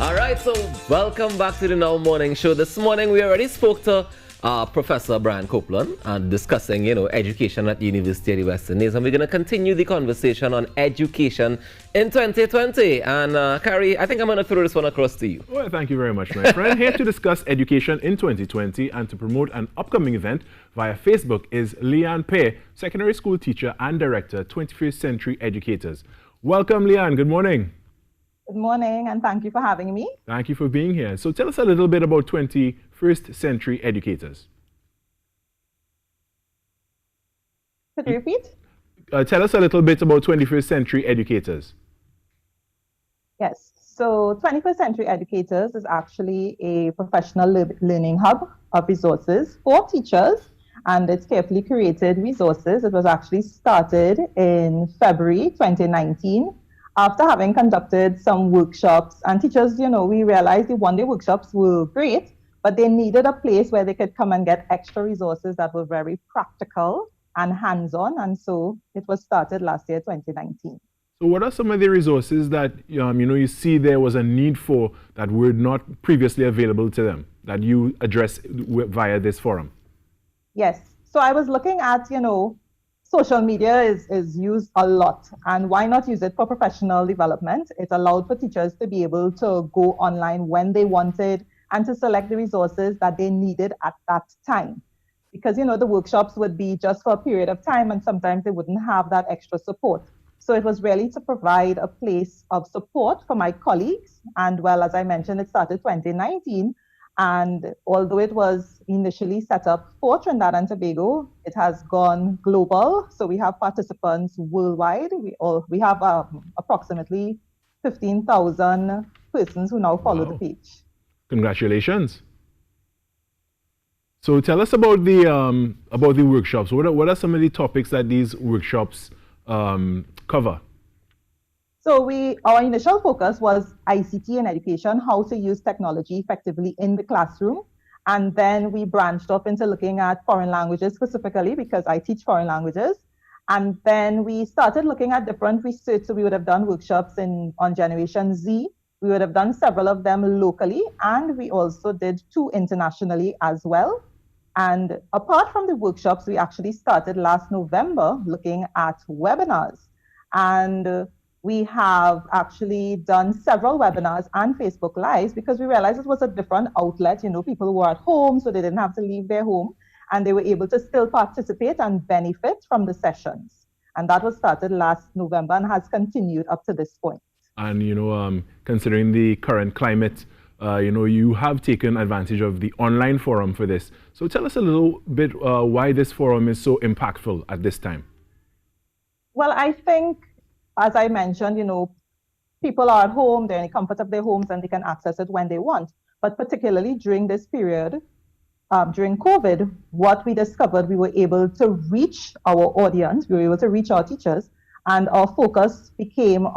All right, so welcome back to the Now Morning Show. This morning we already spoke to Professor Brian Copeland and discussing, education at University of the West Indies, and we're going to continue the conversation on education in 2020. And Carrie, I think I'm going to throw this one across to you. Well, thank you very much, my friend. Here to discuss education in 2020 and to promote an upcoming event via Facebook is Leanne Pei, secondary school teacher and director, 21st Century Educators. Welcome, Leanne. Good morning. Good morning, and thank you for having me. Thank you for being here. So tell us a little bit about 21st Century Educators. Could you repeat? Tell us a little bit about 21st Century Educators. Yes. So 21st Century Educators is actually a professional learning hub of resources for teachers, and it's carefully curated resources. It was actually started in February 2019. After having conducted some workshops, and teachers, we realized the one-day workshops were great, but they needed a place where they could come and get extra resources that were very practical and hands-on, and so it was started last year, 2019. So what are some of the resources that you see there was a need for that were not previously available to them, that you address via this forum? Yes. So I was looking at, social media is used a lot, and why not use it for professional development? It allowed for teachers to be able to go online when they wanted and to select the resources that they needed at that time. Because, the workshops would be just for a period of time, and sometimes they wouldn't have that extra support. So it was really to provide a place of support for my colleagues. And well, as I mentioned, it started 2019. And although it was initially set up for Trinidad and Tobago, it has gone global. So we have participants worldwide. We have approximately 15,000 persons who now follow the page. Congratulations. So tell us about the workshops. What are some of the topics that these workshops cover? So our initial focus was ICT in education, how to use technology effectively in the classroom. And then we branched off into looking at foreign languages specifically because I teach foreign languages. And then we started looking at different research. So we would have done workshops on Generation Z. We would have done several of them locally, and we also did 2 internationally as well. And apart from the workshops, we actually started last November looking at webinars. And we have actually done several webinars and Facebook Lives because we realized it was a different outlet. People were at home, so they didn't have to leave their home, and they were able to still participate and benefit from the sessions. And that was started last November and has continued up to this point. And, considering the current climate, you have taken advantage of the online forum for this. So tell us a little bit why this forum is so impactful at this time. Well, I think, as I mentioned, people are at home, they're in the comfort of their homes, and they can access it when they want. But particularly during this period, during COVID, what we discovered, we were able to reach our audience, we were able to reach our teachers, and our focus became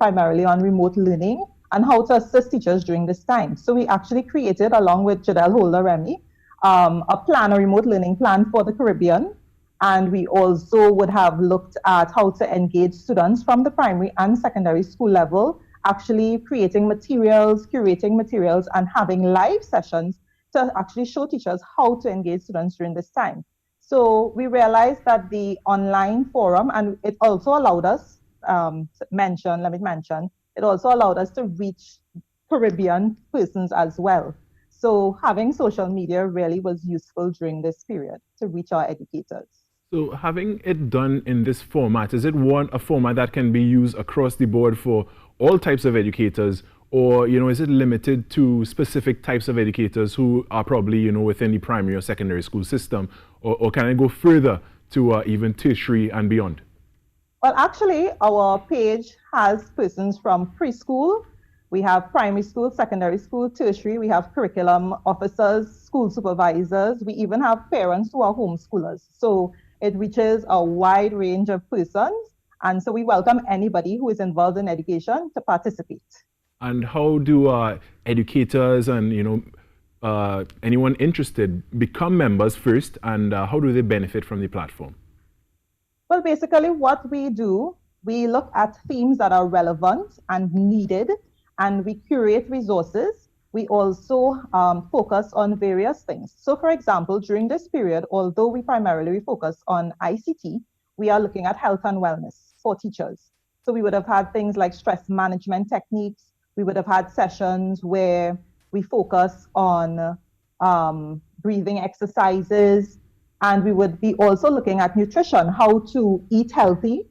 primarily on remote learning and how to assist teachers during this time. So we actually created, along with Jadel Holder Remy, a remote learning plan for the Caribbean. And we also would have looked at how to engage students from the primary and secondary school level, actually creating materials, curating materials, and having live sessions to actually show teachers how to engage students during this time. So we realized that the online forum, and it also allowed us, it also allowed us to reach Caribbean persons as well. So having social media really was useful during this period to reach our educators. So having it done in this format, is it a format that can be used across the board for all types of educators, or is it limited to specific types of educators who are probably within the primary or secondary school system, or can it go further to even tertiary and beyond? Well, actually, our page has persons from preschool. We have primary school, secondary school, tertiary. We have curriculum officers, school supervisors. We even have parents who are homeschoolers. So it reaches a wide range of persons, and so we welcome anybody who is involved in education to participate. And how do educators and anyone interested become members first, and how do they benefit from the platform? Well, basically what we do, we look at themes that are relevant and needed, and we curate resources, we also focus on various things. So for example, during this period, although we primarily focus on ICT, we are looking at health and wellness for teachers. So we would have had things like stress management techniques. We would have had sessions where we focus on breathing exercises, and we would be also looking at nutrition, how to eat healthy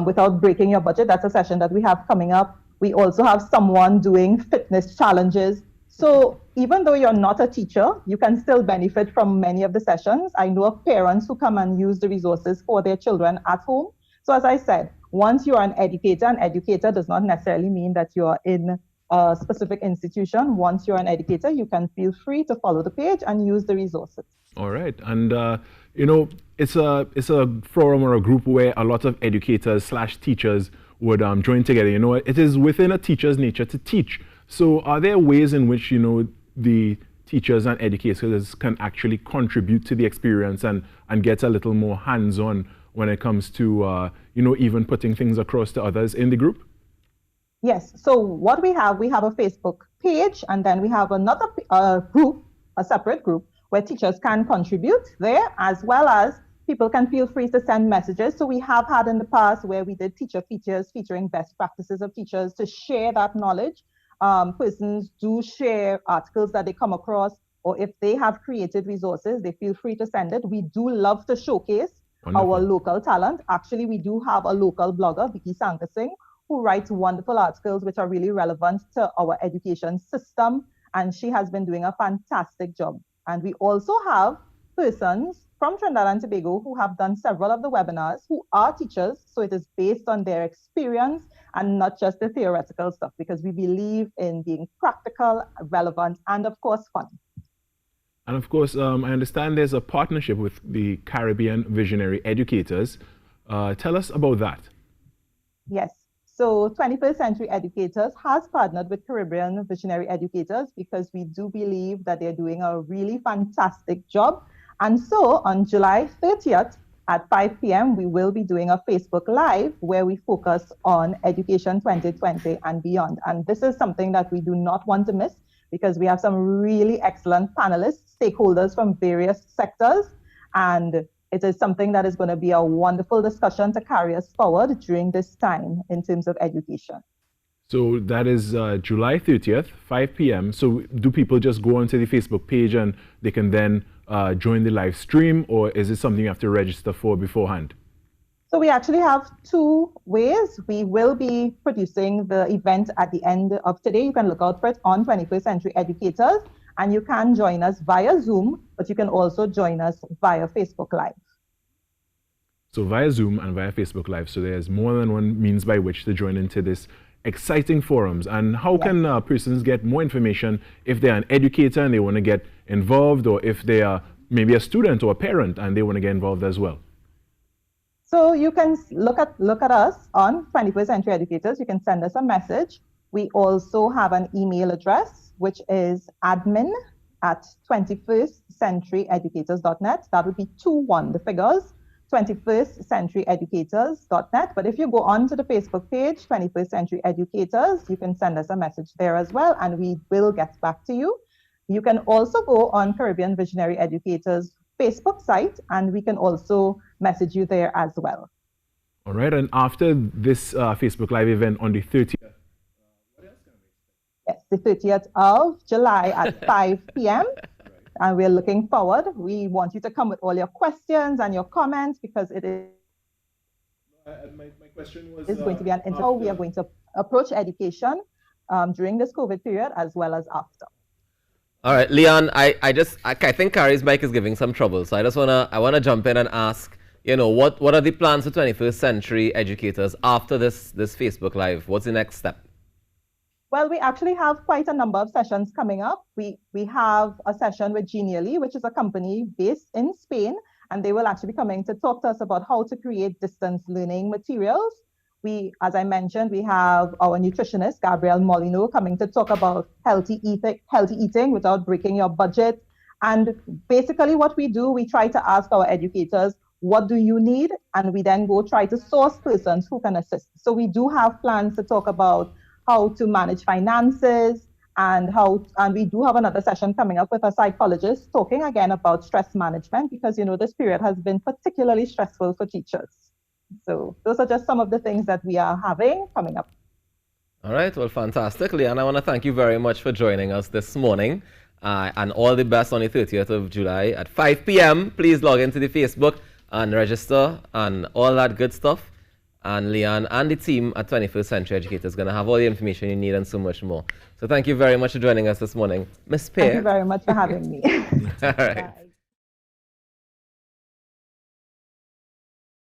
without breaking your budget. That's a session that we have coming up. We also have someone doing fitness challenges. So even though you're not a teacher, you can still benefit from many of the sessions. I know of parents who come and use the resources for their children at home. So as I said, once you are an educator does not necessarily mean that you're in a specific institution. Once you're an educator, you can feel free to follow the page and use the resources. All right. And, you know, it's a forum or a group where a lot of educators / teachers would join together. You know, it is within a teacher's nature to teach. So are there ways in which, you know, the teachers and educators can actually contribute to the experience and get a little more hands-on when it comes to, you know, even putting things across to others in the group? Yes. So what we have a Facebook page, and then we have another group, a separate group, where teachers can contribute there, as well as people can feel free to send messages. So we have had in the past where we did teacher features featuring best practices of teachers to share that knowledge. Persons do share articles that they come across, or if they have created resources, they feel free to send it. We do love to showcase our local talent. Actually, we do have a local blogger, Vicky Sangasingh, who writes wonderful articles which are really relevant to our education system, and she has been doing a fantastic job. And we also have persons from Trinidad and Tobago who have done several of the webinars who are teachers, so it is based on their experience and not just the theoretical stuff, because we believe in being practical, relevant, and of course fun. And of course, I understand there's a partnership with the Caribbean Visionary Educators. Tell us about that. Yes. So 21st Century Educators has partnered with Caribbean Visionary Educators because we do believe that they're doing a really fantastic job. And so on July 30th at 5 p.m., we will be doing a Facebook Live where we focus on Education 2020 and beyond. And this is something that we do not want to miss because we have some really excellent panelists, stakeholders from various sectors, and it is something that is going to be a wonderful discussion to carry us forward during this time in terms of education. So that is July 30th, 5 p.m. So do people just go onto the Facebook page and they can then join the live stream, or is it something you have to register for beforehand? So we actually have two ways. We will be producing the event at the end of today. You can look out for it on 21st Century Educators, and you can join us via Zoom, but you can also join us via Facebook Live. So via Zoom and via Facebook Live. So there's more than one means by which to join into this exciting forums. And how can persons get more information if they're an educator and they want to get involved, or if they are maybe a student or a parent and they want to get involved as well? So you can look at us on 21st Century Educators. You can send us a message. We also have an email address, which is admin@21stcenturyeducators.net. That would be 21, the figures, 21stcenturyeducators.net. But if you go on to the Facebook page, 21st Century Educators, you can send us a message there as well, and we will get back to you. You can also go on Caribbean Visionary Educators Facebook site, and we can also message you there as well. All right, and after this Facebook Live event on the 30th, what else can we expect? Yes, the 30th of July at 5 p.m. And we're looking forward. We want you to come with all your questions and your comments, because it is my question was, going to be an how we are going to approach education during this COVID period as well as after. All right, Leon, I think Carrie's mic is giving some trouble, so I wanna jump in and ask, you know, what are the plans for 21st Century Educators after this Facebook Live? What's the next step? Well, we actually have quite a number of sessions coming up. We have a session with Genially, which is a company based in Spain, and they will actually be coming to talk to us about how to create distance learning materials. As I mentioned, we have our nutritionist, Gabrielle Molino, coming to talk about healthy eating without breaking your budget. And basically what we do, we try to ask our educators, what do you need? And we then go try to source persons who can assist. So we do have plans to talk about how to manage finances, and we do have another session coming up with a psychologist talking again about stress management, because this period has been particularly stressful for teachers. So those are just some of the things that we are having coming up. All right, well, fantastic. Leanne, I want to thank you very much for joining us this morning. And all the best on the 30th of July at 5 p.m. Please log into the Facebook and register and all that good stuff. And Leanne and the team at 21st Century Educators are going to have all the information you need and so much more. So thank you very much for joining us this morning. Ms. Pear. Thank you very much for having me. All right. Bye.